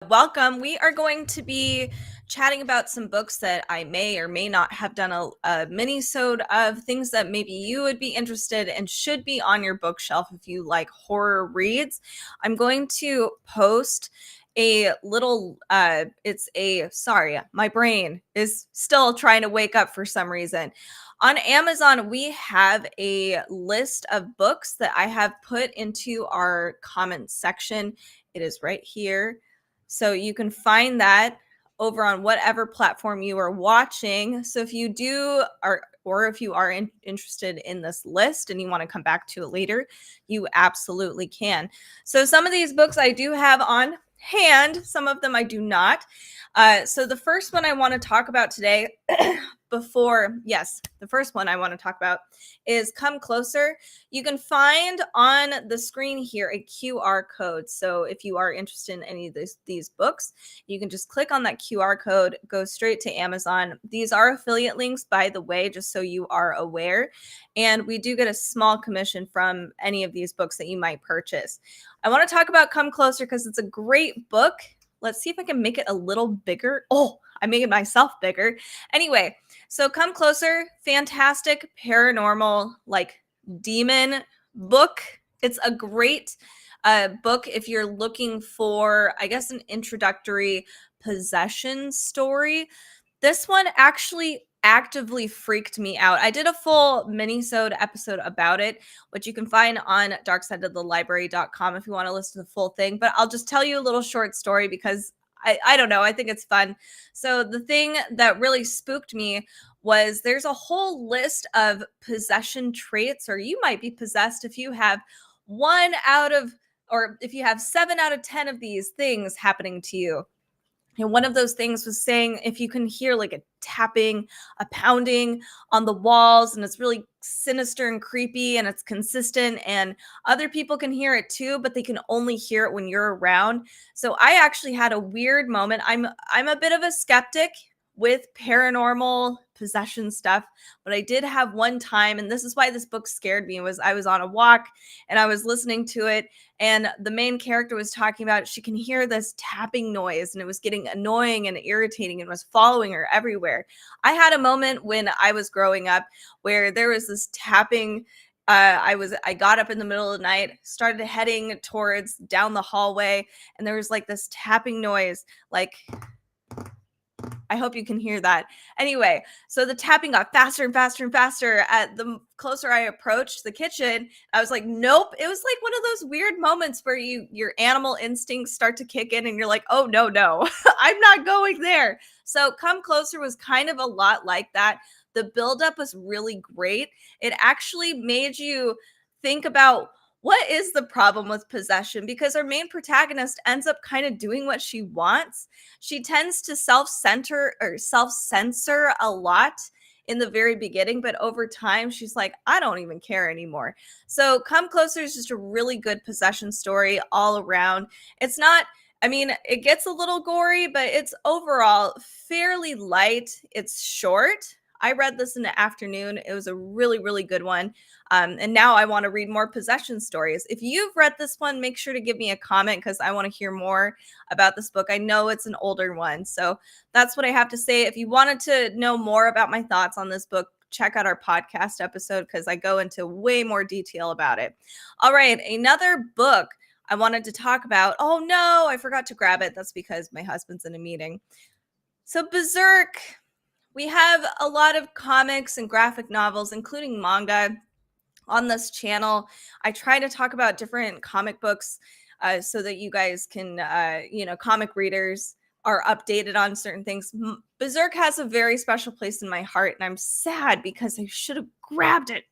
Welcome. We are going to be chatting about some books that I may or may not have done a mini-sode of, things that maybe you would be interested and should be on your bookshelf if you like horror reads. I'm going to post a little, sorry, my brain is still trying to wake up for some reason. On Amazon, we have a list of books that I have put into our comments section. It is right here. So you can find that over on whatever platform you are watching. So if you or if you are interested in this list and you want to come back to it later, you absolutely can. So some of these books I do have on hand, some of them I do not. So the first one I want to talk about today, the first one I want to talk about is Come Closer. You can find on the screen here a QR code. So if you are interested in any of these books, you can just click on that QR code, go straight to Amazon. These are affiliate links, by the way, just so you are aware. And we do get a small commission from any of these books that you might purchase. I want to talk about Come Closer because it's a great book. Let's see if I can make it a little bigger. Oh, I made it myself bigger. Anyway, so Come Closer, fantastic paranormal, like demon book. It's a great book if you're looking for, I guess, an introductory possession story. This one actually actively freaked me out. I did a full mini-sode episode about it, which you can find on darksideofthelibrary.com if you want to listen to the full thing. But I'll just tell you a little short story because I don't know. I think it's fun. So the thing that really spooked me was there's a whole list of possession traits, or you might be possessed if you have if you have 7 out of 10 of these things happening to you. And one of those things was saying if you can hear like a tapping, a pounding on the walls, and it's really sinister and creepy and it's consistent, and other people can hear it too, but they can only hear it when you're around. So I actually had a weird moment. I'm a bit of a skeptic with paranormal possession stuff, but I did have one time, and this is why this book scared me, was I was on a walk and I was listening to it, and the main character was talking about she can hear this tapping noise and it was getting annoying and irritating and was following her everywhere. I had a moment when I was growing up where there was this tapping. I got up in the middle of the night, started heading towards down the hallway, and there was like this tapping noise, like, I hope you can hear that. Anyway, so the tapping got faster and faster and faster. At the closer I approached the kitchen, I was like, nope. It was like one of those weird moments where your animal instincts start to kick in and you're like, oh, no, I'm not going there. So Come Closer was kind of a lot like that. The buildup was really great. It actually made you think about, what is the problem with possession? Because our main protagonist ends up kind of doing what she wants. She tends to self-censor a lot in the very beginning, but over time she's like, I don't even care anymore. So Come Closer is just a really good possession story all around. It's not, I mean, it gets a little gory, but it's overall fairly light. It's short. I read this in the afternoon. It was a really, really good one. And now I want to read more possession stories. If you've read this one, make sure to give me a comment because I want to hear more about this book. I know it's an older one. So that's what I have to say. If you wanted to know more about my thoughts on this book, check out our podcast episode because I go into way more detail about it. All right, another book I wanted to talk about. Oh no, I forgot to grab it. That's because my husband's in a meeting. So Berserk. We have a lot of comics and graphic novels, including manga, on this channel. I try to talk about different comic books so that you guys can, comic readers are updated on certain things. Berserk has a very special place in my heart, and I'm sad because I should have grabbed it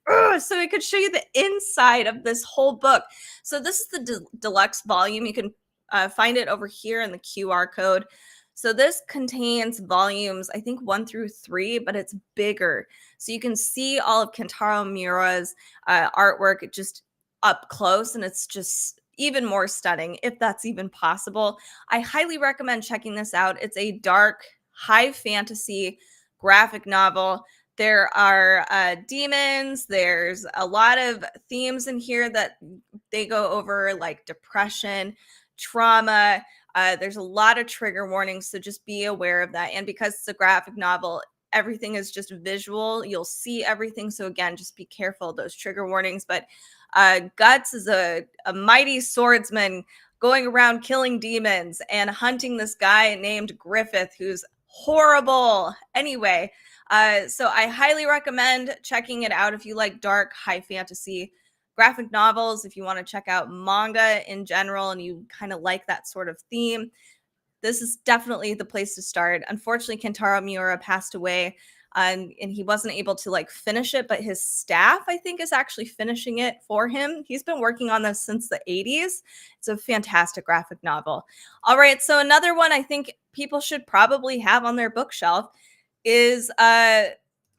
so I could show you the inside of this whole book. So this is the deluxe volume. You can find it over here in the QR code. So this contains volumes, I think 1 through 3, but it's bigger. So you can see all of Kentaro Miura's artwork just up close, and it's just even more stunning, if that's even possible. I highly recommend checking this out. It's a dark, high fantasy graphic novel. There are demons. There's a lot of themes in here that they go over, like depression, trauma. There's a lot of trigger warnings, so just be aware of that. And because it's a graphic novel, everything is just visual. You'll see everything. So again, just be careful of those trigger warnings. But Guts is a mighty swordsman going around killing demons and hunting this guy named Griffith, who's horrible. Anyway, so I highly recommend checking it out if you like dark, high fantasy graphic novels, if you want to check out manga in general and you kind of like that sort of theme. This is definitely the place to start. Unfortunately, Kentaro Miura passed away, and he wasn't able to like finish it, but his staff, I think, is actually finishing it for him. He's been working on this since the 80s. It's a fantastic graphic novel. All right, so another one I think people should probably have on their bookshelf is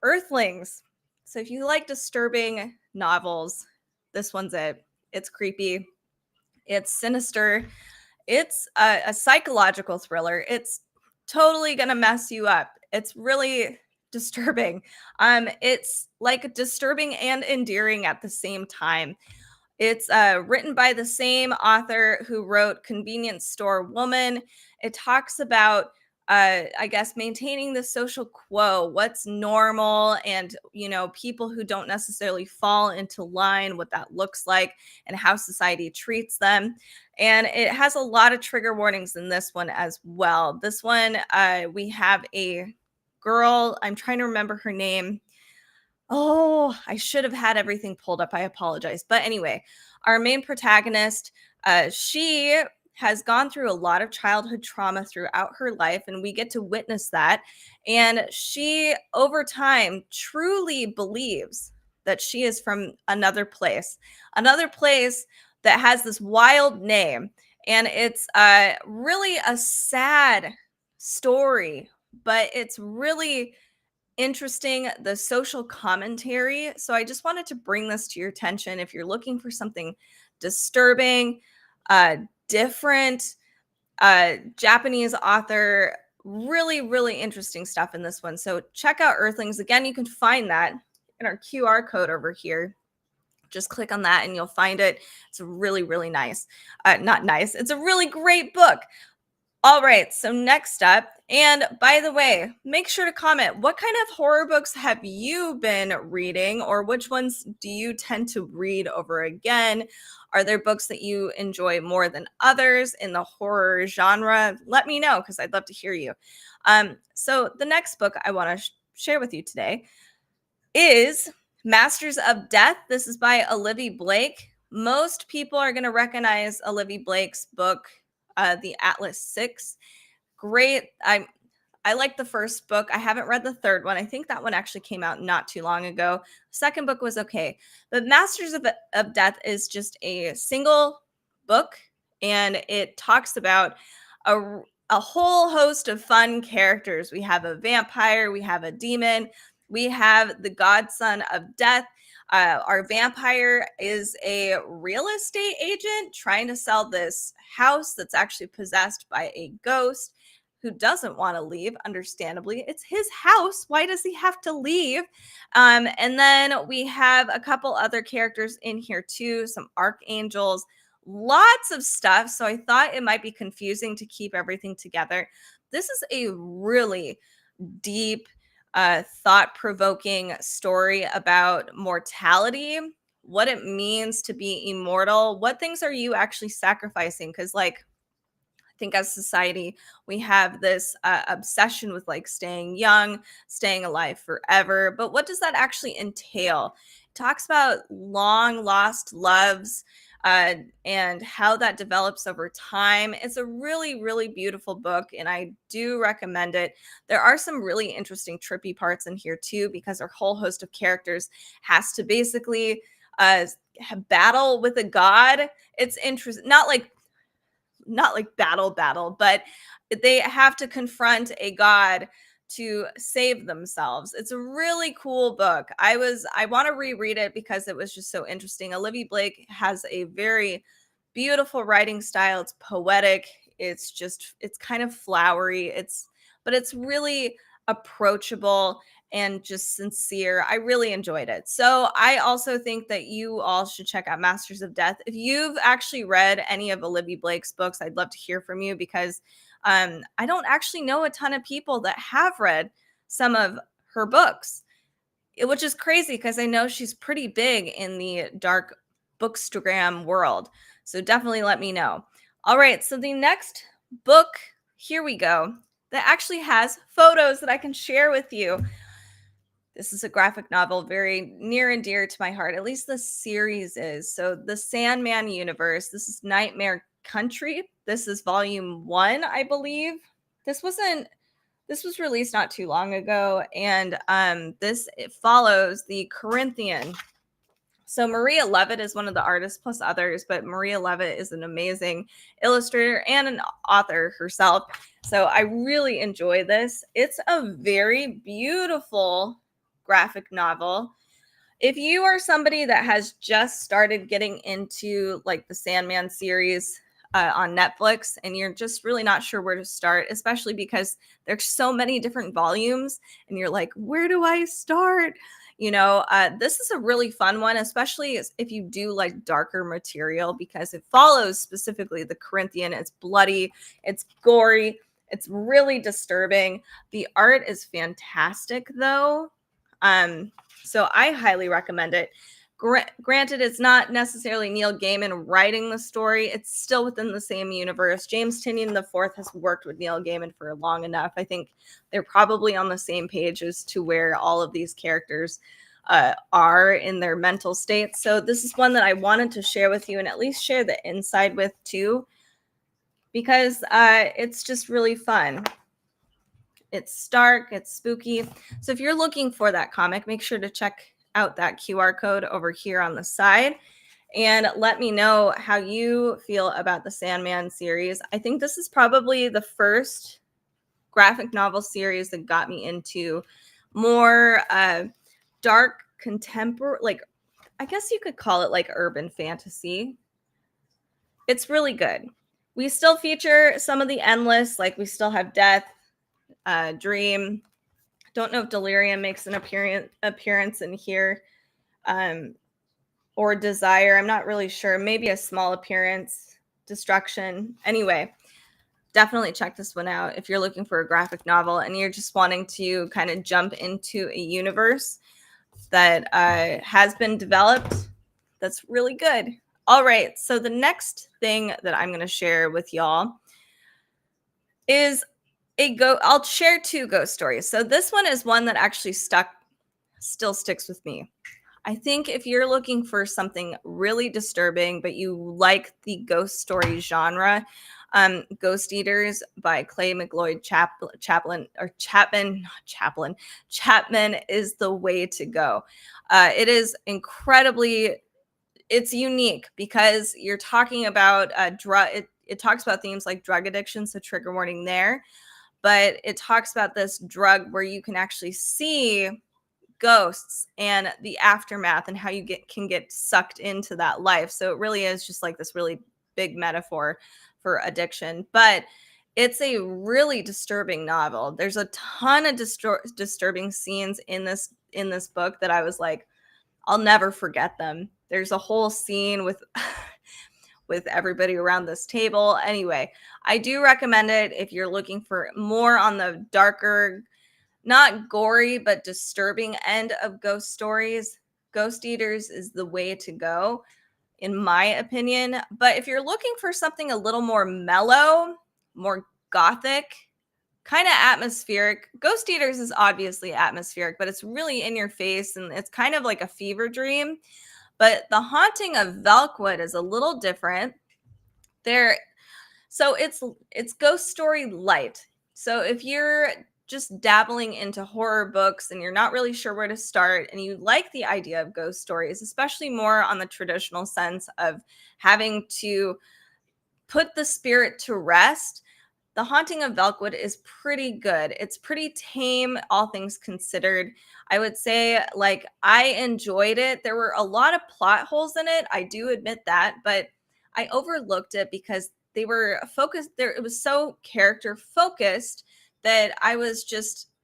Earthlings. So if you like disturbing novels, this one's it. It's creepy. It's sinister. It's a psychological thriller. It's totally gonna mess you up. It's really disturbing. It's like disturbing and endearing at the same time. It's written by the same author who wrote Convenience Store Woman. It talks about, I guess, maintaining the social quo, what's normal, and, you know, people who don't necessarily fall into line, what that looks like, and how society treats them. And it has a lot of trigger warnings in this one as well. This one, we have a girl, I'm trying to remember her name. Oh, I should have had everything pulled up. I apologize. But anyway, our main protagonist, she has gone through a lot of childhood trauma throughout her life, and we get to witness that. And she, over time, truly believes that she is from another place that has this wild name. And it's really a sad story, but it's really interesting, the social commentary. So I just wanted to bring this to your attention. If you're looking for something disturbing, different, Japanese author, really, really interesting stuff in this one. So check out Earthlings. Again, you can find that in our QR code over here. Just click on that and you'll find it. It's really, really nice. Not nice. It's a really great book. All right, so next up, and by the way, make sure to comment, what kind of horror books have you been reading, or which ones do you tend to read over again? Are there books that you enjoy more than others in the horror genre? Let me know, because I'd love to hear you. So the next book I want to share with you today is Masters of Death. This is by Olivia Blake. Most people are going to recognize Olivia Blake's book, The Atlas Six. Great. I like the first book. I haven't read the third one. I think that one actually came out not too long ago. The second book was okay. But Masters of Death is just a single book, and it talks about a whole host of fun characters. We have a vampire, we have a demon, we have the godson of death. Our vampire is a real estate agent trying to sell this house that's actually possessed by a ghost who doesn't want to leave, understandably. It's his house. Why does he have to leave? And then we have a couple other characters in here too, some archangels, lots of stuff. So I thought it might be confusing to keep everything together. This is a really deep, thought-provoking story about mortality, what it means to be immortal, what things are you actually sacrificing? Because, like, I think as society, we have this obsession with like staying young, staying alive forever. But what does that actually entail? It talks about long lost loves, and how that develops over time. It's a really, really beautiful book, and I do recommend it. There are some really interesting, trippy parts in here too, because our whole host of characters has to basically battle with a god. It's interesting, not like battle, but they have to confront a god to save themselves. It's a really cool book. I want to reread it because it was just so interesting. Olivia Blake has a very beautiful writing style. It's poetic. It's kind of flowery. But it's really approachable, and just sincere. I really enjoyed it. So I also think that you all should check out Masters of Death. If you've actually read any of Olivia Blake's books, I'd love to hear from you, because I don't actually know a ton of people that have read some of her books, which is crazy because I know she's pretty big in the dark bookstagram world. So definitely let me know. All right, so the next book, here we go, that actually has photos that I can share with you. This is a graphic novel very near and dear to my heart. At least the series is. So the Sandman universe. This is Nightmare Country. This is volume 1, I believe. This was released not too long ago, and it follows the Corinthian. So Maria Levitt is one of the artists plus others, but Maria Levitt is an amazing illustrator and an author herself. So I really enjoy this. It's a very beautiful graphic novel. If you are somebody that has just started getting into like the Sandman series on Netflix, and you're just really not sure where to start, especially because there's so many different volumes and you're like, where do I start? This is a really fun one, especially if you do like darker material, because it follows specifically the Corinthian. It's bloody, it's gory, it's really disturbing. The art is fantastic though. So I highly recommend it. Granted, it's not necessarily Neil Gaiman writing the story. It's still within the same universe. James Tynion IV has worked with Neil Gaiman for long enough. I think they're probably on the same page as to where all of these characters are in their mental states. So this is one that I wanted to share with you and at least share the inside with too, because it's just really fun. It's stark, it's spooky. So if you're looking for that comic, make sure to check out that QR code over here on the side and let me know how you feel about the Sandman series. I think this is probably the first graphic novel series that got me into more dark contemporary, like I guess you could call it like urban fantasy. It's really good. We still feature some of the endless, like we still have Death, Dream. Don't know if Delirium makes an appearance in here, or Desire. I'm not really sure. Maybe a small appearance. Destruction. Anyway, definitely check this one out if you're looking for a graphic novel and you're just wanting to kind of jump into a universe that has been developed. That's really good. All right. So the next thing that I'm going to share with y'all is I'll share 2 ghost stories. So this one is one that actually still sticks with me. I think if you're looking for something really disturbing, but you like the ghost story genre, Ghost Eaters by Clay McLeod Chapman is the way to go. It is it's unique because you're talking about it talks about themes like drug addiction, so trigger warning there. But it talks about this drug where you can actually see ghosts and the aftermath and how you can get sucked into that life. So it really is just like this really big metaphor for addiction. But it's a really disturbing novel. There's a ton of disturbing scenes in this book that I was like, I'll never forget them. There's a whole scene with with everybody around this table. Anyway, I do recommend it if you're looking for more on the darker, not gory, but disturbing end of ghost stories. Ghost Eaters is the way to go, in my opinion. But if you're looking for something a little more mellow, more gothic, kind of atmospheric, Ghost Eaters is obviously atmospheric, but it's really in your face and it's kind of like a fever dream. But The Haunting of Velkwood is a little different. So it's ghost story light. So if you're just dabbling into horror books and you're not really sure where to start and you like the idea of ghost stories, especially more on the traditional sense of having to put the spirit to rest, The Haunting of Velkwood is pretty good. It's pretty tame, all things considered. I would say, like, I enjoyed it. There were a lot of plot holes in it. I do admit that, but I overlooked it because they were focused there. It was so character focused that I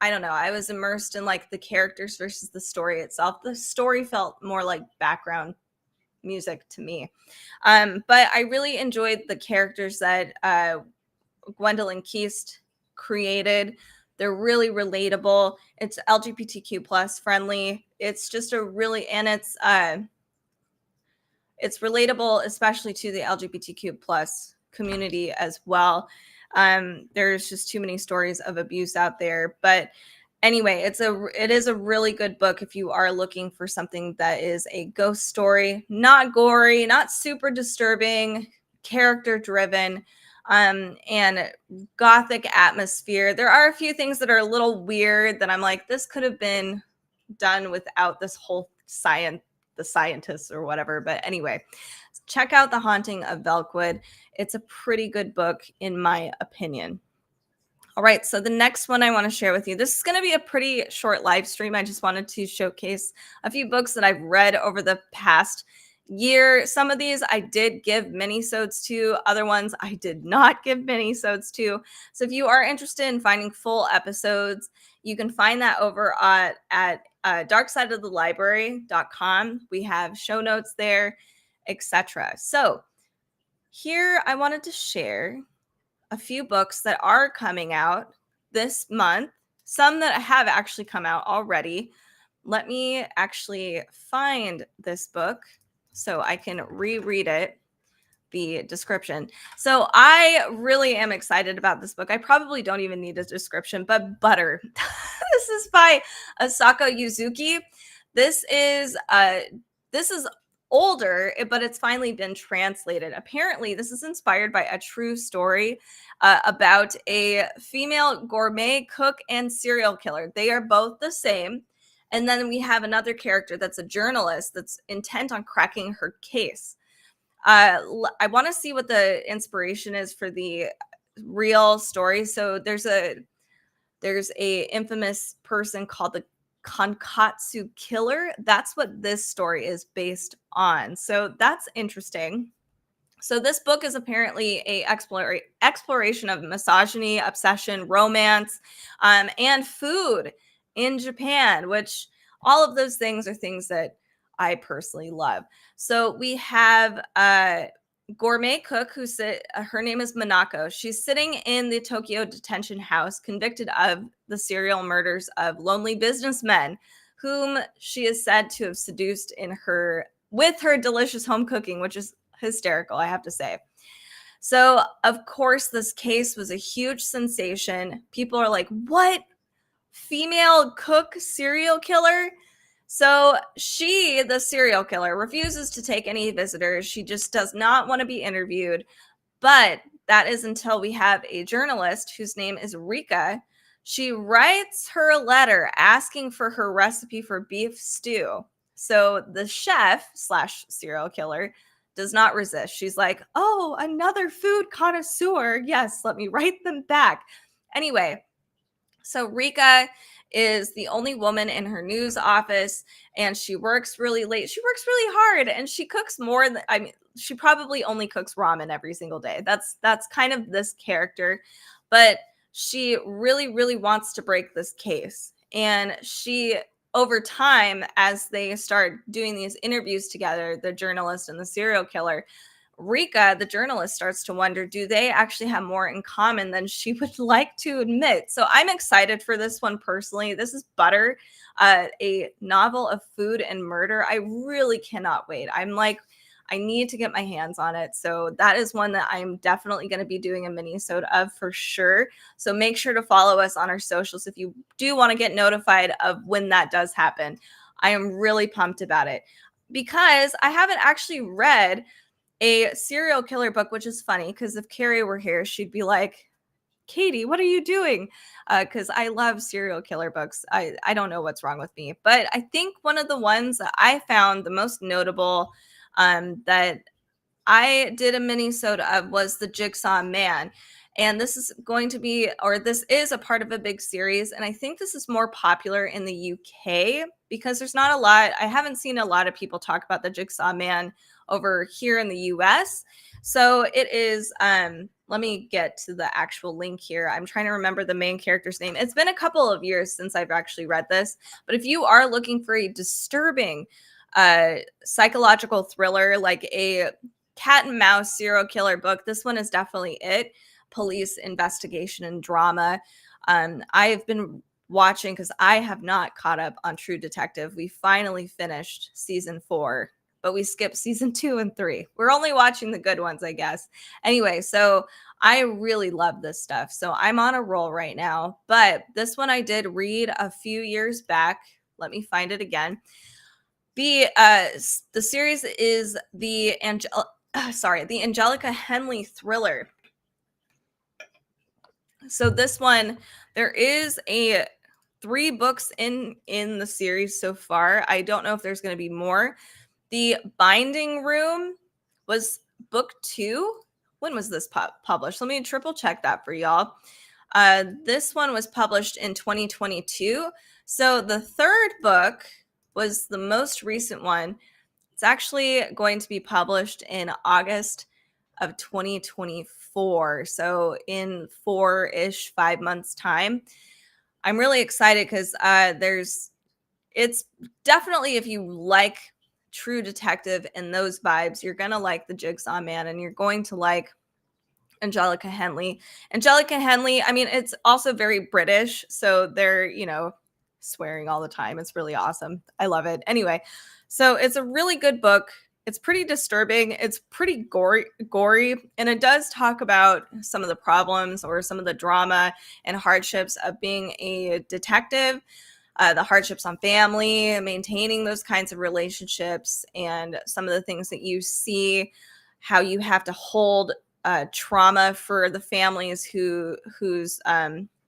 I don't know, I was immersed in like the characters versus the story itself. The story felt more like background music to me. But I really enjoyed the characters that Gwendolyn Keast created. They're really relatable. It's LGBTQ plus friendly. It's just a really, and it's relatable, especially to the LGBTQ plus community as well. There's just too many stories of abuse out there, but anyway, it is a really good book if you are looking for something that is a ghost story, not gory, not super disturbing, character driven, and gothic atmosphere. There are a few things that are a little weird that I'm like, this could have been done without this whole the scientists or whatever. But anyway, check out The Haunting of Velkwood. It's a pretty good book in my opinion. All right, so the next one I want to share with you. This is going to be a pretty short live stream. I just wanted to showcase a few books that I've read over the past year. Some of these I did give minisodes to, other ones I did not give minisodes to. So if you are interested in finding full episodes, you can find that over at darksideofthelibrary.com. We have show notes there, etc. So here I wanted to share a few books that are coming out this month, some that have actually come out already. Let me actually find this book so I can reread it, the description. So I really am excited about this book. I probably don't even need a description, but Butter. This is by Asako Yuzuki. This is older, but it's finally been translated. Apparently, this is inspired by a true story about a female gourmet cook and serial killer. They are both the same. And then we have another character that's a journalist that's intent on cracking her case. I want to see what the inspiration is for the real story. So there's a infamous person called the Kankatsu Killer. That's what this story is based on. So that's interesting. So this book is apparently a exploration of misogyny, obsession, romance, and food in Japan, which all of those things are things that I personally love. So we have gourmet cook her name is Manako. She's sitting in the Tokyo detention house, convicted of the serial murders of lonely businessmen, whom she is said to have seduced with her delicious home cooking, which is hysterical, I have to say. So, of course, this case was a huge sensation. People are like, what? Female cook serial killer? So she, the serial killer, refuses to take any visitors. She just does not want to be interviewed. But that is until we have a journalist whose name is Rika. She writes her a letter asking for her recipe for beef stew. So the chef / serial killer does not resist. She's like, oh, another food connoisseur. Yes, let me write them back. Anyway, so Rika is the only woman in her news office, and she works really late. She works really hard, and she cooks more than, I mean, she probably only cooks ramen every single day. That's kind of this character, but she really, really wants to break this case. And she, over time, as they start doing these interviews together, the journalist and the serial killer, Rika, the journalist, starts to wonder, do they actually have more in common than she would like to admit? So I'm excited for this one personally. This is Butter, a novel of food and murder. I really cannot wait. I'm like, I need to get my hands on it. So that is one that I'm definitely going to be doing a mini-sode of for sure. So make sure to follow us on our socials if you do want to get notified of when that does happen. I am really pumped about it because I haven't actually read a serial killer book, which is funny because if Carrie were here, she'd be like, Katie, what are you doing? Because I love serial killer books. I don't know what's wrong with me, but I think one of the ones that I found the most notable that I did a mini-sode of was The Jigsaw Man. And this is going to be, or this is a part of a big series. And I think this is more popular in the UK because there's not a lot, I haven't seen a lot of people talk about The Jigsaw Man over here in the US. So it is let me get to the actual link here. I'm trying to remember the main character's name. It's been a couple of years since I've actually read this, but if you are looking for a disturbing psychological thriller, like a cat and mouse serial killer book, this one is definitely it. Police investigation and drama. I've been watching, because I have not caught up on True Detective. We finally finished season 4, but we skipped season 2 and 3. We're only watching the good ones, I guess. Anyway, so I really love this stuff. So I'm on a roll right now. But this one I did read a few years back. Let me find it again. The series is the Angelica Henley thriller. So this one, there is 3 books in the series so far. I don't know if there's going to be more. The Binding Room was book 2. When was this published? Let me triple check that for y'all. This one was published in 2022. So the 3rd book was the most recent one. It's actually going to be published in August of 2024. So in 5 months time. I'm really excited because it's definitely, if you like True Detective and those vibes, you're going to like the Jigsaw Man, and you're going to like Angelica Henley. Angelica Henley, I mean, it's also very British, so they're, swearing all the time. It's really awesome. I love it. Anyway, so it's a really good book. It's pretty disturbing. It's pretty gory, and it does talk about some of the problems or some of the drama and hardships of being a detective, the hardships on family, maintaining those kinds of relationships, and some of the things that you see, how you have to hold trauma for the families whose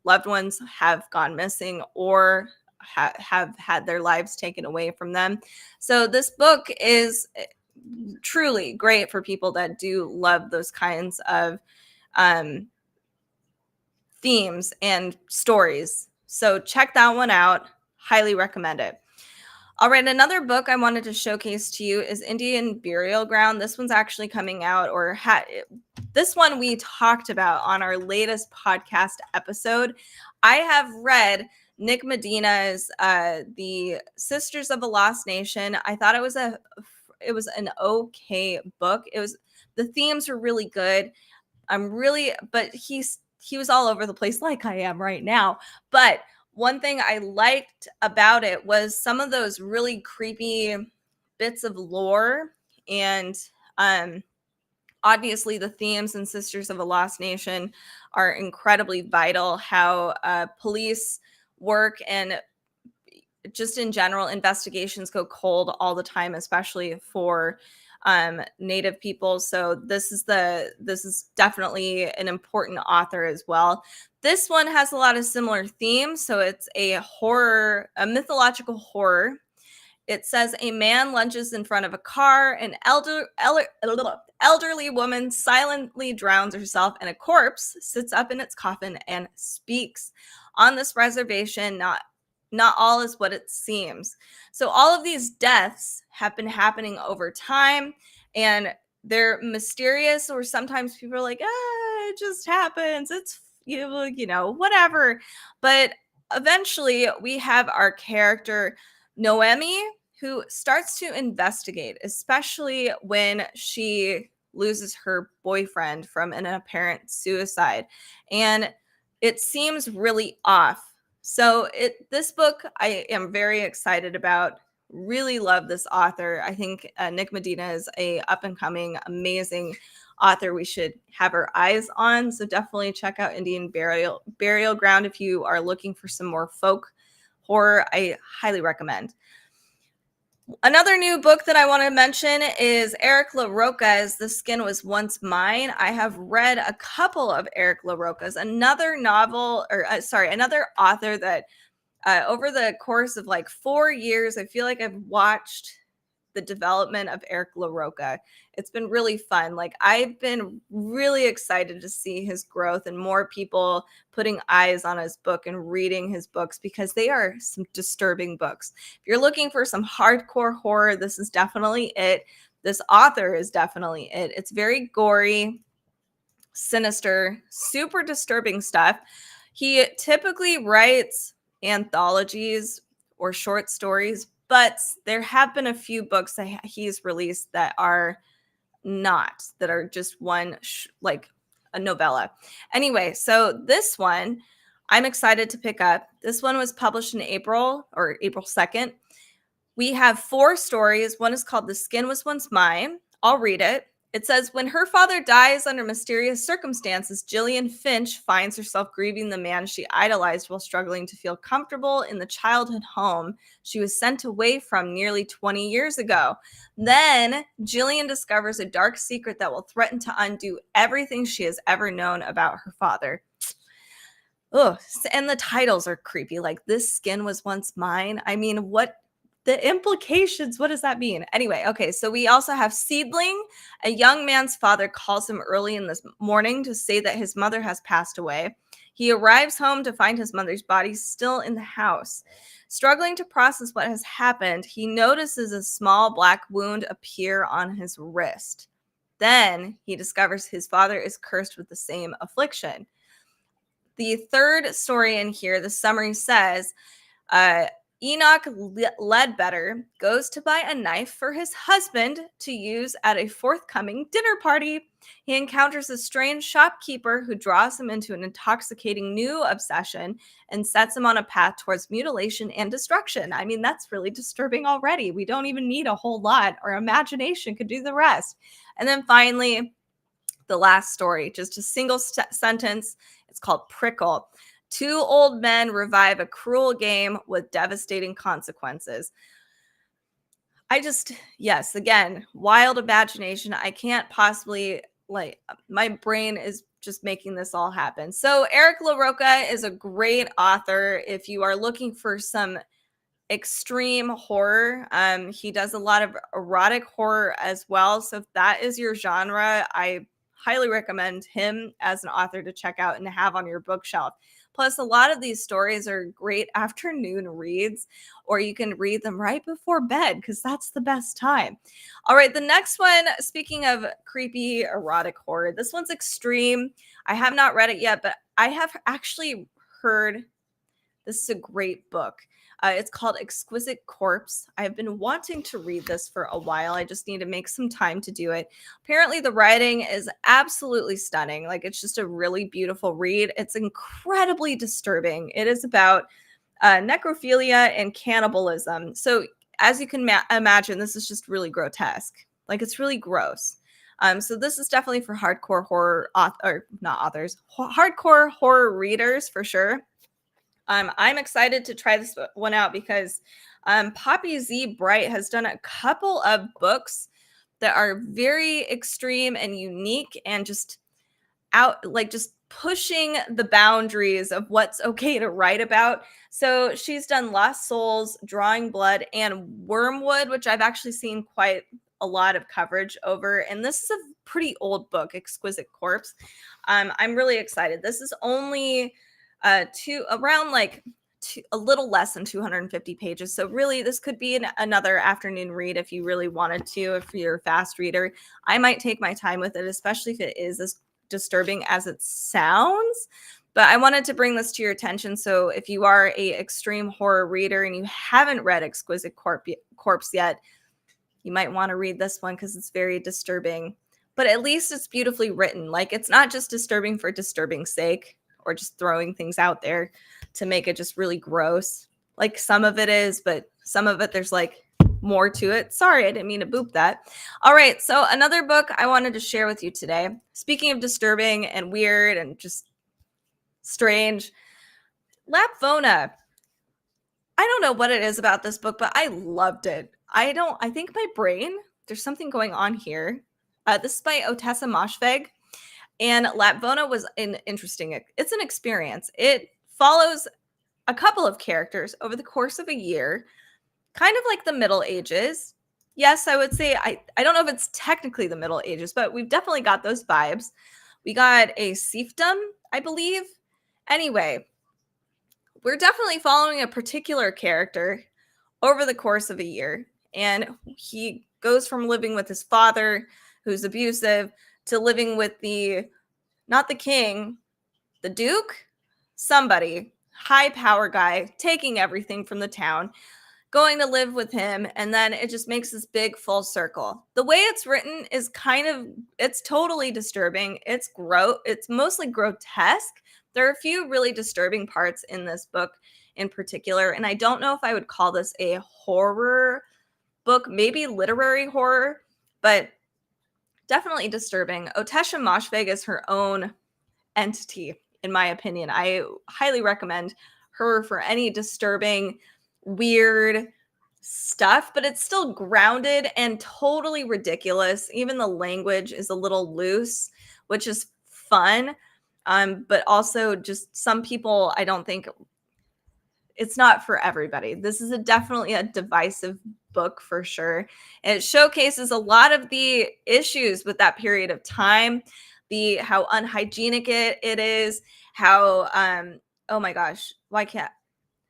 loved ones have gone missing or have had their lives taken away from them. So this book is truly great for people that do love those kinds of themes and stories. So check that one out. Highly recommend it. All right, another book I wanted to showcase to you is Indian Burial Ground. This one's actually coming out, this one we talked about on our latest podcast episode. I have read Nick Medina's The Sisters of a Lost Nation. I thought it was an okay book. The themes were really good. But he was all over the place like I am right now. But one thing I liked about it was some of those really creepy bits of lore, and obviously the themes in Sisters of a Lost Nation are incredibly vital. How police work and just in general investigations go cold all the time, especially for Native people. So this is definitely an important author as well. This one has a lot of similar themes. So it's a mythological horror. It says a man lunges in front of a car, an elderly woman silently drowns herself, and a corpse sits up in its coffin and speaks. On this reservation, not all is what it seems. So all of these deaths have been happening over time, and they're mysterious, or sometimes people are like, it just happens. It's, whatever. But eventually we have our character, Noemi, who starts to investigate, especially when she loses her boyfriend from an apparent suicide. And it seems really off. So this book I am very excited about. Really love this author. I think Nick Medina is a up-and-coming, amazing author we should have our eyes on. So definitely check out Indian Burial Ground if you are looking for some more folk horror. I highly recommend. Another new book that I want to mention is Eric LaRocca's The Skin Was Once Mine. I have read a couple of Eric LaRocca's, another author that over the course of like 4 years, I feel like I've watched the development of Eric LaRocca. It's been really fun. Like, I've been really excited to see his growth and more people putting eyes on his book and reading his books, because they are some disturbing books. If you're looking for some hardcore horror, this is definitely it. This author is definitely it. It's very gory. sinister, super disturbing stuff. He typically writes anthologies or short stories, but there have been a few books that he's released that are not, that are just like a novella. Anyway, so this one I'm excited to pick up. This one was published in April, or April 2nd. We have 4 stories. One is called The Skin Was Once Mine. I'll read it. It says, when her father dies under mysterious circumstances, Gillian Finch finds herself grieving the man she idolized while struggling to feel comfortable in the childhood home she was sent away from nearly 20 years ago. Then Gillian discovers a dark secret that will threaten to undo everything she has ever known about her father. Ugh, and the titles are creepy. Like, This Skin Was Once Mine. I mean, what the implications? What does that mean? Anyway, okay, so we also have Seedling. A young man's father calls him early in the morning to say that his mother has passed away. He arrives home to find his mother's body still in the house. Struggling to process what has happened, he notices a small black wound appear on his wrist. Then he discovers his father is cursed with the same affliction. The third story in here, the summary says, Enoch Ledbetter goes to buy a knife for his husband to use at a forthcoming dinner party. He encounters a strange shopkeeper who draws him into an intoxicating new obsession and sets him on a path towards mutilation and destruction. I mean, that's really disturbing already. We don't even need a whole lot. Our imagination could do the rest. And then finally, the last story, just a single sentence. It's called Prickle. 2 old men revive a cruel game with devastating consequences. Yes, again, wild imagination. I can't possibly, my brain is just making this all happen. So Eric LaRocca is a great author. If you are looking for some extreme horror, he does a lot of erotic horror as well. So if that is your genre, I highly recommend him as an author to check out and to have on your bookshelf. Plus, a lot of these stories are great afternoon reads, or you can read them right before bed because that's the best time. All right, the next one, speaking of creepy erotic horror, this one's extreme. I have not read it yet, but I have actually heard this is a great book. It's called Exquisite Corpse. I've been wanting to read this for a while. I just need to make some time to do it. Apparently, the writing is absolutely stunning. Like, it's just a really beautiful read. It's incredibly disturbing. It is about necrophilia and cannibalism. So, as you can imagine, this is just really grotesque. Like, it's really gross. So this is definitely for hardcore horror, hardcore horror readers for sure. I'm excited to try this one out because Poppy Z Bright has done a couple of books that are very extreme and unique and just pushing the boundaries of what's okay to write about. So she's done Lost Souls, Drawing Blood, and Wormwood, which I've actually seen quite a lot of coverage over. And this is a pretty old book, Exquisite Corpse. I'm really excited. This is only a little less than 250 pages. So really, this could be another afternoon read if you really wanted to, if you're a fast reader. I might take my time with it, especially if it is as disturbing as it sounds. But I wanted to bring this to your attention. So if you are a extreme horror reader and you haven't read Exquisite Corpse yet, you might want to read this one because it's very disturbing. But at least it's beautifully written. Like, it's not just disturbing for disturbing's sake, or just throwing things out there to make it just really gross. Like, some of it is, but some of it there's like more to it. Sorry, I didn't mean to boop that. All right, so another book I wanted to share with you today. Speaking of disturbing and weird and just strange, Lapvona. I don't know what it is about this book, but I loved it. I think my brain, there's something going on here. This is by Otessa Moshfegh. And Lapvona was it's an experience. It follows a couple of characters over the course of a year, kind of like the Middle Ages. Yes, I would say, I don't know if it's technically the Middle Ages, but we've definitely got those vibes. We got a fiefdom, I believe. Anyway, we're definitely following a particular character over the course of a year. And he goes from living with his father, who's abusive, to living with the not the king, the duke, somebody, high power guy, taking everything from the town, going to live with him, and then it just makes this big full circle. The way it's written is it's totally disturbing. It's mostly grotesque. There are a few really disturbing parts in this book in particular, and I don't know if I would call this a horror book, maybe literary horror, but definitely disturbing. Otesha Moshfegh is her own entity, in my opinion. I highly recommend her for any disturbing, weird stuff, but it's still grounded and totally ridiculous. Even the language is a little loose, which is fun. But also just some people, I don't think it's not for everybody. This is definitely a divisive book for sure. And it showcases a lot of the issues with that period of time, the how unhygienic it is, how oh my gosh, why can't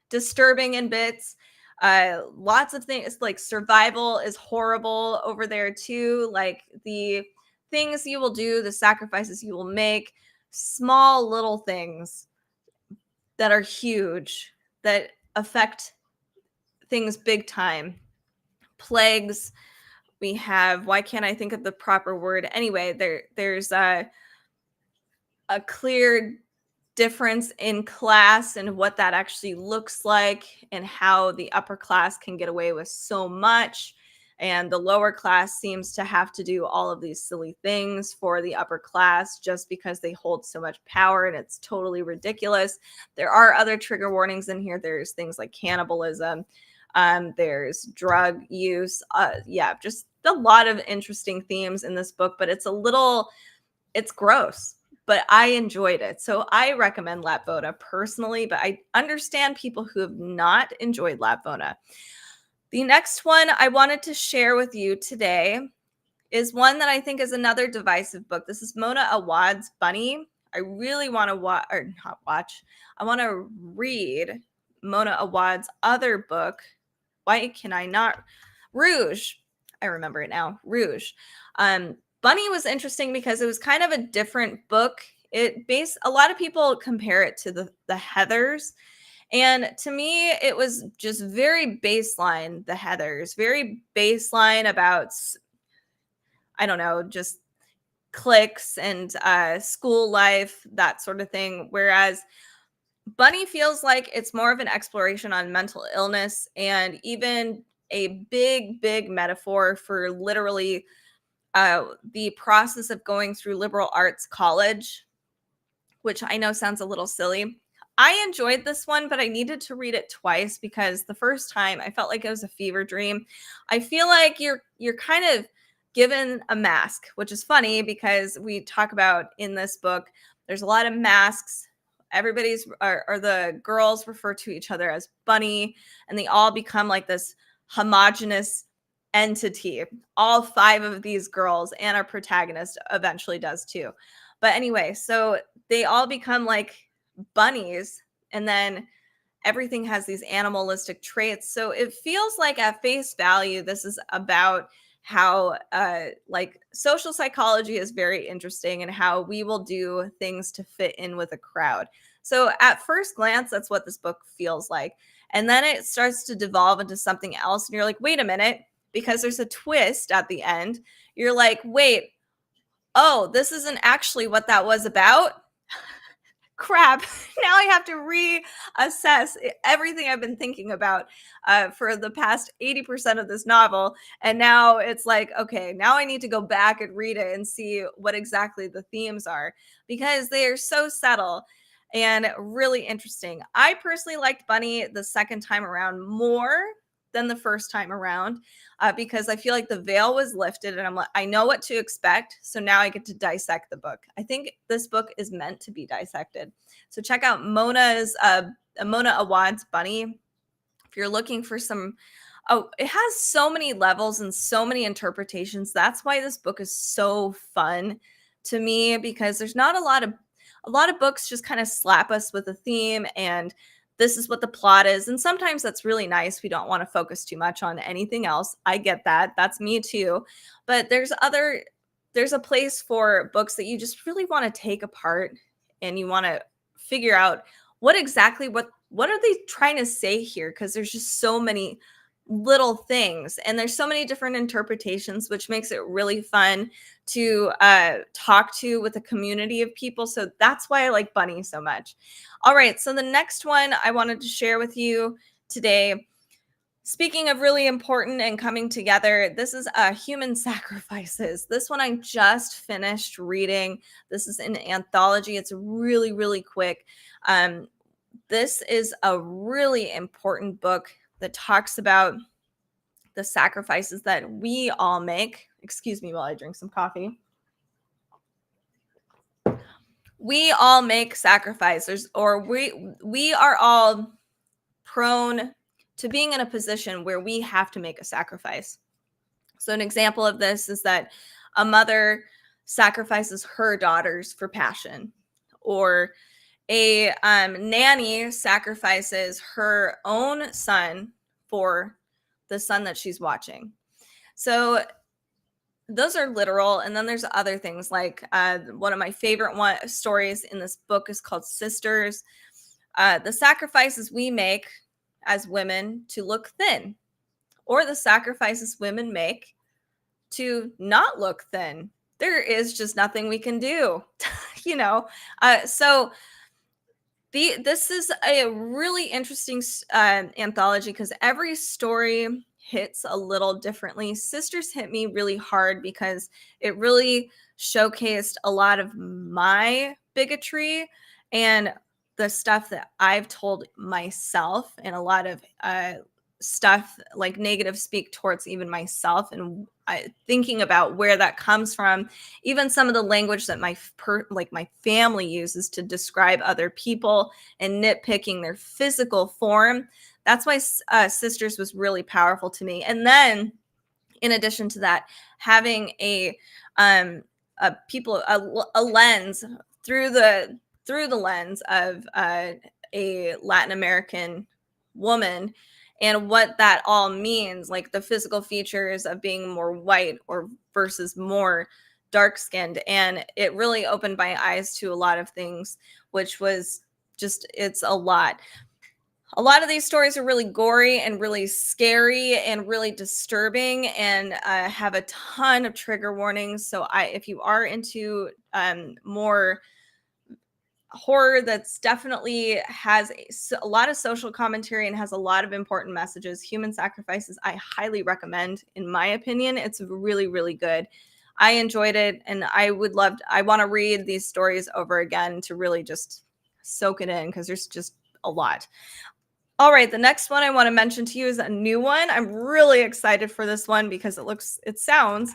disturbing in bits. Lots of things like survival is horrible over there too. Like the things you will do, the sacrifices you will make, small little things that are huge that affect things big time. Plagues. We have, why can't I think of the proper word? Anyway, there's a clear difference in class and what that actually looks like, and how the upper class can get away with so much and the lower class seems to have to do all of these silly things for the upper class just because they hold so much power, and it's totally ridiculous. There are other trigger warnings in here. There's things like cannibalism, there's drug use, just a lot of interesting themes in this book, but it's gross, but I enjoyed it. So I recommend Lapvona personally, but I understand people who have not enjoyed Lapvona. The next one I wanted to share with you today is one that I think is another divisive book. This is Mona Awad's Bunny. I really want to I want to read Mona Awad's other book. Why can I not? Rouge. I remember it now. Rouge. Bunny was interesting because it was kind of a different book. A lot of people compare it to the Heathers. And to me, it was just very baseline, the Heathers, very baseline about, I don't know, just cliques and school life, that sort of thing. Whereas Bunny feels like it's more of an exploration on mental illness and even a big, big metaphor for literally the process of going through liberal arts college, which I know sounds a little silly. I enjoyed this one, but I needed to read it twice because the first time I felt like it was a fever dream. I feel like you're kind of given a mask, which is funny because we talk about in this book, there's a lot of masks. Or the girls refer to each other as Bunny, and they all become like this homogenous entity. All 5 of these girls, and our protagonist eventually does too. But anyway, so they all become like bunnies, and then everything has these animalistic traits. So it feels like at face value, this is about how like social psychology is very interesting and how we will do things to fit in with a crowd. So at first glance, that's what this book feels like. And then it starts to devolve into something else. And you're like, wait a minute, because there's a twist at the end. You're like, wait, oh, this isn't actually what that was about. Crap. Now I have to reassess everything I've been thinking about for the past 80% of this novel. And now it's like, okay, now I need to go back and read it and see what exactly the themes are, because they are so subtle and really interesting. I personally liked Bunny the second time around more than the first time around because I feel like the veil was lifted and I know what to expect. So now I get to dissect the book. I think this book is meant to be dissected. So check out Mona Awad's Bunny. If you're looking for it has so many levels and so many interpretations. That's why this book is so fun to me, because there's not a lot of books just kind of slap us with a theme and this is what the plot is. And sometimes that's really nice. We don't want to focus too much on anything else. I get that. That's me too. But there's there's a place for books that you just really want to take apart and you want to figure out what are they trying to say here, because there's just so many little things and there's so many different interpretations, which makes it really fun to talk to with a community of people. So that's why I like Bunny so much. All right, so the next one I wanted to share with you today, speaking of really important and coming together, this is Human Sacrifices. This one I just finished reading. This is an anthology. It's really, really quick. This is a really important book that talks about the sacrifices that we all make. Excuse me while I drink some coffee. We all make sacrifices, or we are all prone to being in a position where we have to make a sacrifice. So an example of this is that a mother sacrifices her daughters for passion, or a nanny sacrifices her own son for the son that she's watching. So those are literal. And then there's other things like one of my favorite stories in this book is called Sisters. The sacrifices we make as women to look thin, or the sacrifices women make to not look thin. There is just nothing we can do, So this is a really interesting anthology because every story hits a little differently. Sisters hit me really hard because it really showcased a lot of my bigotry and the stuff that I've told myself, and a lot of stuff like negative speak towards even myself, and thinking about where that comes from, even some of the language that my family uses to describe other people and nitpicking their physical form. That's why Sisters was really powerful to me. And then in addition to that, having a lens through the lens of a Latin American woman, and what that all means, like the physical features of being more white or versus more dark skinned. And it really opened my eyes to a lot of things, which was just, it's a lot. A lot of these stories are really gory and really scary and really disturbing, and have a ton of trigger warnings. So if you are into more horror that's definitely has a lot of social commentary and has a lot of important messages, Human Sacrifices, I highly recommend. In my opinion, it's really, really good. I enjoyed it, and I want to read these stories over again to really just soak it in, because there's just a lot. All right, the next one I want to mention to you is a new one. I'm really excited for this one because it sounds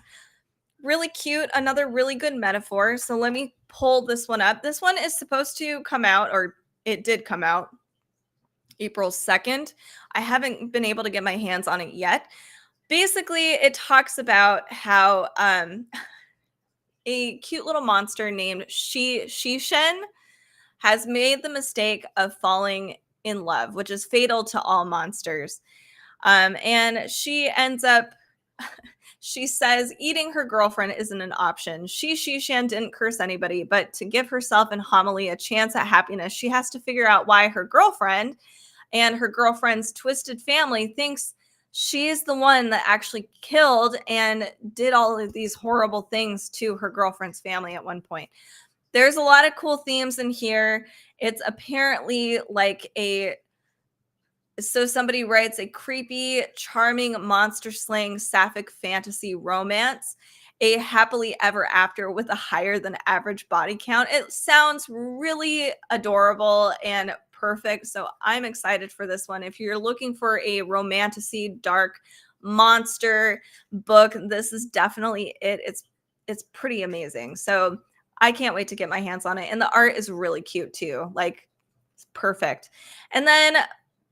really cute. Another really good metaphor. So let me pull this one up. This one is supposed to come out, or it did come out, April 2nd. I haven't been able to get my hands on it yet. Basically, it talks about how a cute little monster named Shishen has made the mistake of falling in love, which is fatal to all monsters. And she ends up, she says eating her girlfriend isn't an option. Shishan didn't curse anybody, but to give herself and Homily a chance at happiness, she has to figure out why her girlfriend and her girlfriend's twisted family thinks she's the one that actually killed and did all of these horrible things to her girlfriend's family at one point. There's a lot of cool themes in here. It's apparently like so somebody writes a creepy, charming, monster-slaying sapphic fantasy romance, a happily ever after with a higher than average body count. It sounds really adorable and perfect. So I'm excited for this one. If you're looking for a romantasy, dark monster book, this is definitely it. It's pretty amazing. So I can't wait to get my hands on it. And the art is really cute too. Like, it's perfect. And then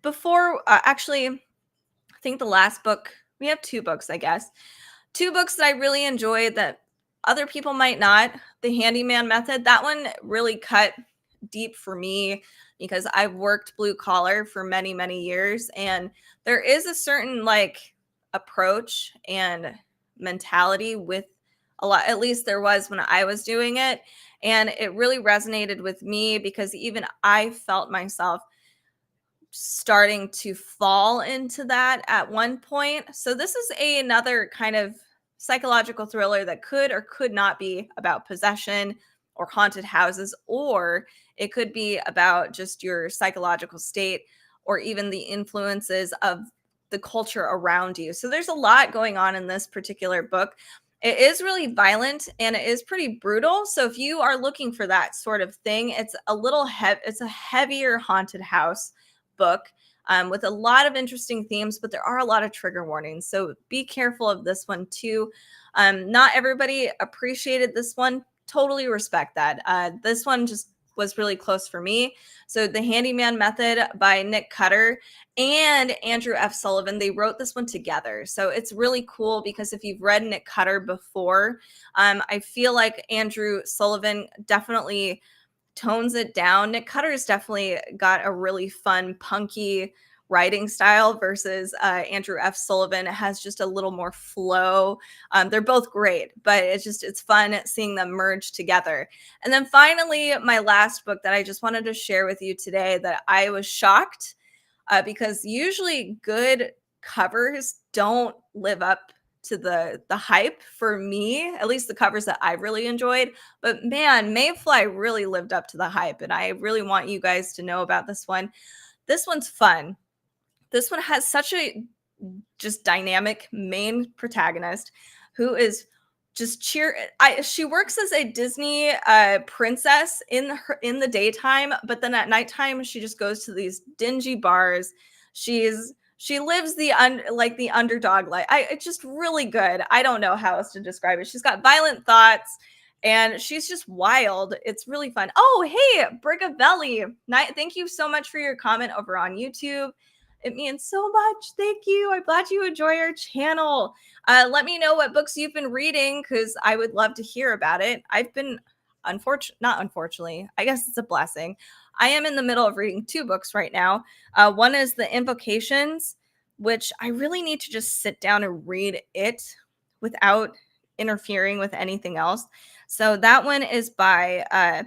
before, actually, I think the last book, we have two books, I guess. Two books that I really enjoyed that other people might not. The Handyman Method, that one really cut deep for me because I've worked blue collar for many, many years. And there is a certain like approach and mentality with a lot. At least there was when I was doing it. And it really resonated with me because even I felt myself starting to fall into that at one point. So this is another kind of psychological thriller that could or could not be about possession or haunted houses, or it could be about just your psychological state or even the influences of the culture around you. So there's a lot going on in this particular book. It is really violent and it is pretty brutal. So if you are looking for that sort of thing, it's a little it's a heavier haunted house book, with a lot of interesting themes, but there are a lot of trigger warnings. So be careful of this one too. Not everybody appreciated this one. Totally respect that. This one just was really close for me. So The Handyman Method by Nick Cutter and Andrew F. Sullivan, they wrote this one together. So it's really cool because if you've read Nick Cutter before, I feel like Andrew Sullivan definitely tones it down. Nick Cutter's definitely got a really fun, punky writing style versus Andrew F. Sullivan has just a little more flow. They're both great, but it's fun seeing them merge together. And then finally, my last book that I just wanted to share with you today that I was shocked because usually good covers don't live up to the hype for me, at least the covers that I really enjoyed. But man, Mayfly really lived up to the hype, and I really want you guys to know about this one. This one's fun. This one has such a just dynamic main protagonist who is just she works as a Disney princess in the daytime, but then at nighttime she just goes to these dingy bars. She lives like the underdog life. It's just really good. I don't know how else to describe it. She's got violent thoughts and she's just wild. It's really fun. Oh, hey, Brigavelli. Thank you so much for your comment over on YouTube. It means so much. Thank you. I'm glad you enjoy our channel. Let me know what books you've been reading because I would love to hear about it. I've been not unfortunately, I guess it's a blessing. I am in the middle of reading 2 books right now. One is The Invocations, which I really need to just sit down and read it without interfering with anything else. So that one is by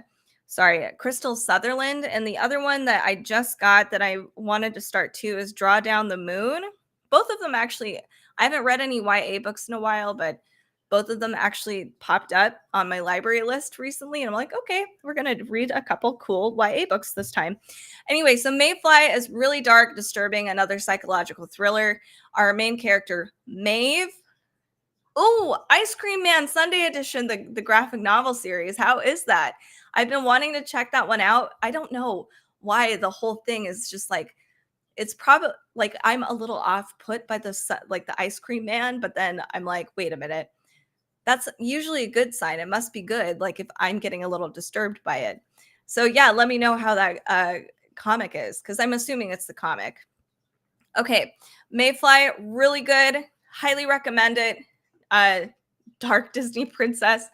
Crystal Sutherland. And the other one that I just got that I wanted to start too is Draw Down the Moon. Both of them actually, I haven't read any YA books in a while, but both of them actually popped up on my library list recently. And I'm like, okay, we're going to read a couple cool YA books this time. Anyway, so Mayfly is really dark, disturbing, another psychological thriller. Our main character, Maeve. Oh, Ice Cream Man Sunday Edition, the graphic novel series. How is that? I've been wanting to check that one out. I don't know why the whole thing is just like, it's probably like I'm a little off put by the Ice Cream Man, but then I'm like, wait a minute. That's usually a good sign. It must be good. Like if I'm getting a little disturbed by it. So yeah, let me know how that comic is because I'm assuming it's the comic. Okay, Mayfly, really good. Highly recommend it. Dark Disney princess.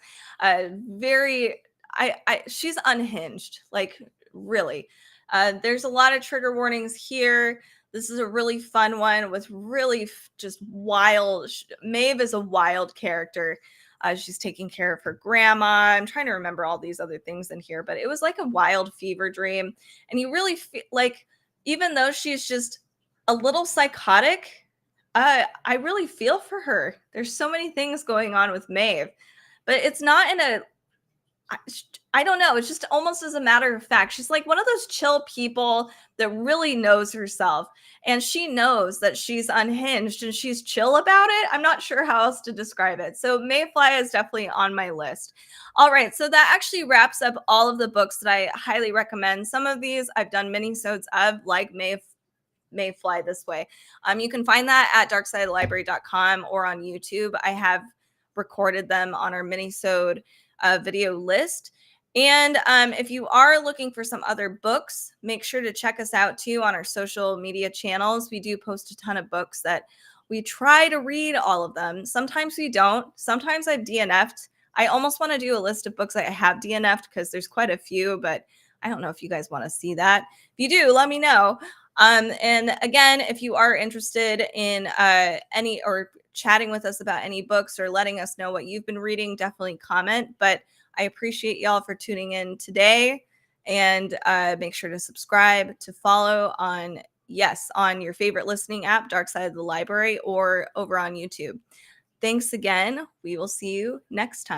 She's unhinged. Like really. There's a lot of trigger warnings here. This is a really fun one with really just wild. Maeve is a wild character. She's taking care of her grandma. I'm trying to remember all these other things in here, but it was like a wild fever dream. And you really feel like, even though she's just a little psychotic, I really feel for her. There's so many things going on with Maeve, but it's not in a, I don't know. It's just almost as a matter of fact. She's like one of those chill people that really knows herself. And she knows that she's unhinged and she's chill about it. I'm not sure how else to describe it. So Mayfly is definitely on my list. All right. So that actually wraps up all of the books that I highly recommend. Some of these I've done minisodes of, like Mayfly This Way. You can find that at darksideofthelibrary.com or on YouTube. I have recorded them on our minisode video list. And if you are looking for some other books, make sure to check us out too on our social media channels. We do post a ton of books that we try to read all of them. Sometimes we don't. Sometimes I've DNF'd. I almost want to do a list of books I have DNF'd because there's quite a few, but I don't know if you guys want to see that. If you do, let me know. And again, if you are interested in any or chatting with us about any books or letting us know what you've been reading, definitely comment. But I appreciate y'all for tuning in today. And make sure to subscribe, to follow on your favorite listening app, Dark Side of the Library, or over on YouTube. Thanks again. We will see you next time.